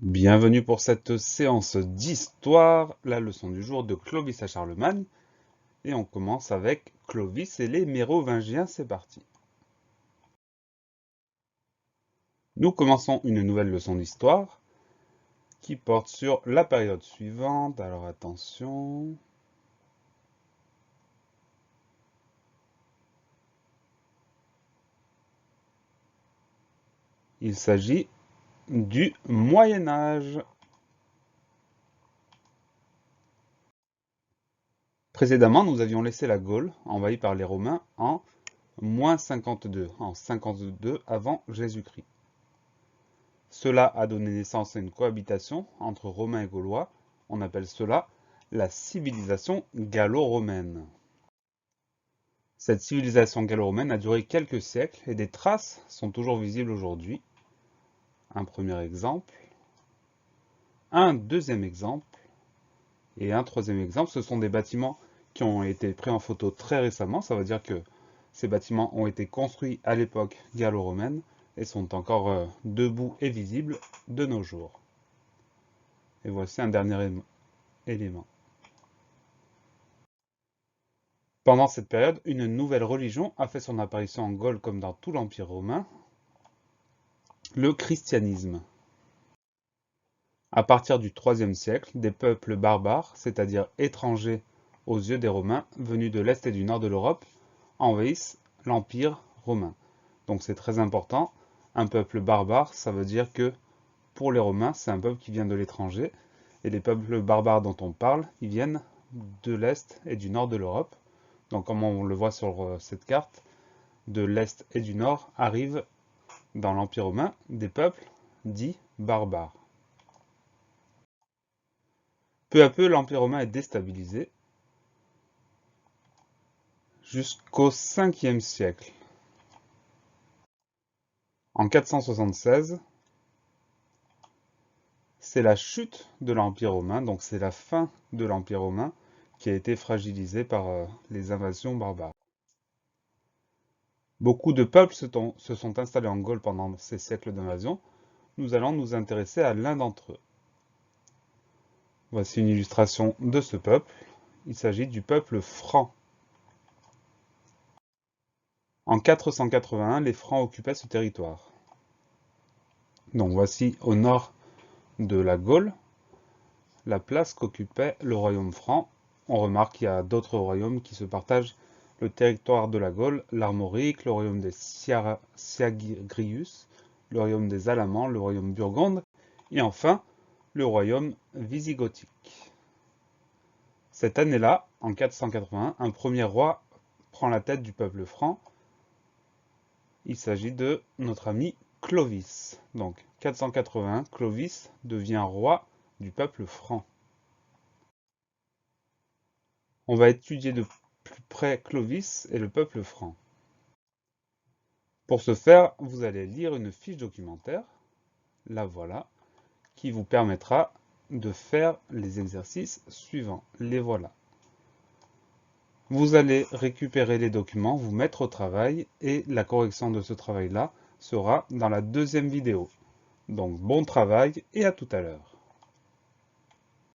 Bienvenue pour cette séance d'histoire, la leçon du jour de Clovis à Charlemagne. Et on commence avec Clovis et les Mérovingiens, c'est parti. Nous commençons une nouvelle leçon d'histoire qui porte sur la période suivante. Alors attention. Il s'agit du Moyen Âge. Précédemment, nous avions laissé la Gaule envahie par les Romains en -52, en 52 avant Jésus-Christ. Cela a donné naissance à une cohabitation entre Romains et Gaulois. On appelle cela la civilisation gallo-romaine. Cette civilisation gallo-romaine a duré quelques siècles et des traces sont toujours visibles aujourd'hui. Un premier exemple, un deuxième exemple et un troisième exemple. Ce sont des bâtiments qui ont été pris en photo très récemment. Ça veut dire que ces bâtiments ont été construits à l'époque gallo-romaine et sont encore debout et visibles de nos jours. Et voici un dernier élément. Pendant cette période, une nouvelle religion a fait son apparition en Gaule comme dans tout l'Empire romain, le christianisme. À partir du IIIe siècle, des peuples barbares, c'est-à-dire étrangers aux yeux des Romains, venus de l'Est et du Nord de l'Europe, envahissent l'Empire romain. Donc c'est très important. Un peuple barbare, ça veut dire que pour les Romains, c'est un peuple qui vient de l'étranger. Et les peuples barbares dont on parle, ils viennent de l'Est et du Nord de l'Europe. Donc comme on le voit sur cette carte, de l'Est et du Nord arrivent dans l'Empire romain des peuples dits barbares. Peu à peu, l'Empire romain est déstabilisé jusqu'au 5e siècle. En 476, c'est la chute de l'Empire romain, donc c'est la fin de l'Empire romain qui a été fragilisé par les invasions barbares. Beaucoup de peuples se sont installés en Gaule pendant ces siècles d'invasion. Nous allons nous intéresser à l'un d'entre eux. Voici une illustration de ce peuple. Il s'agit du peuple franc. En 481, les Francs occupaient ce territoire. Donc voici au nord de la Gaule, la place qu'occupait le royaume franc. On remarque qu'il y a d'autres royaumes qui se partagent le territoire de la Gaule, l'Armorique, le royaume des Syagrius, le royaume des Alamans, le royaume burgonde, et enfin le royaume visigothique. Cette année-là, en 481, un premier roi prend la tête du peuple franc. Il s'agit de notre ami Clovis. Donc 481, Clovis devient roi du peuple franc. On va étudier de plus près Clovis et le peuple franc. Pour ce faire, vous allez lire une fiche documentaire, la voilà, qui vous permettra de faire les exercices suivants. Les voilà. Vous allez récupérer les documents, vous mettre au travail et la correction de ce travail-là sera dans la deuxième vidéo. Donc bon travail et à tout à l'heure.